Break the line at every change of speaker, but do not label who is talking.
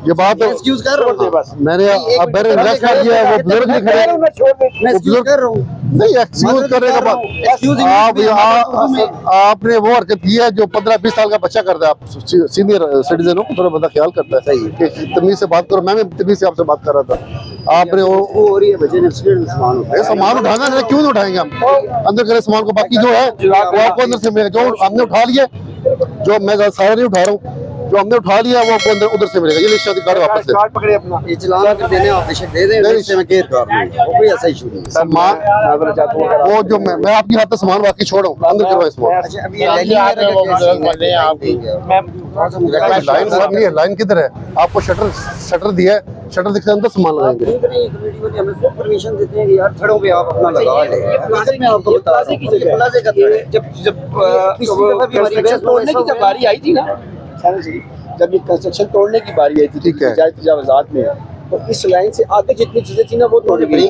ये बात
एक्सक्यूज कर रहा हूँ बस।
मैंने मैंने रिलैक्स कर दिया, वो बुजुर्ग नहीं खड़े,
मैं एक्सक्यूज कर रहा हूँ।
नहीं एक्सक्यूज करने का बात आपने वो हरकत की है जो 15-20 साल का बच्चा करता है। आप सीनियर सिटीजन हो, थोड़ा बंदा ख्याल करता है सही कि तमीज से बात करो। मैं भी तमीज से आपसे बात कर रहा था। आपने वो
हो रही है बच्चे ने
सामान उठाना है, क्यों नहीं उठाएंगे हम? अंदर करे सामान को, बाकी जो है वो आपको अंदर से मिलेगा। जो हमने उठा लिया, जो मैं सारा नहीं उठा रहा हूँ, जो हमने उठा लिया वो आपको अंदर उधर से मिलेगा। ये निश्चित कार्ड वापस से
पकड़े अपना ये चलान कर देने ऑफिसर दे दे, इससे मैं केयर कर रहा हूँ। वो कोई ऐसा इशू नहीं है।
सामान वो जो मैं आपकी हाथ में सामान बाकी छोड़ रहा हूँ, अंदर करवाए सामान।
अच्छा अभी ये
लाइन साहब नहीं है, लाइन किधर है? आपको शटर दिया है, शटर दिखता है, अंदर सामान लगाएंगे।
परमिशन देते हैं कि यार खड़ों पे आप अपना लगा ले। मैं आपको बता रहा हूँ जब तोड़ने की जब बारी आई थी ना, जब ये कंस्ट्रक्शन तोड़ने की बारी आई थी,
ठीक है,
तजावुज़ात में, तो इस लाइन से आगे जितनी चीजें थी ना वो तोड़ गई।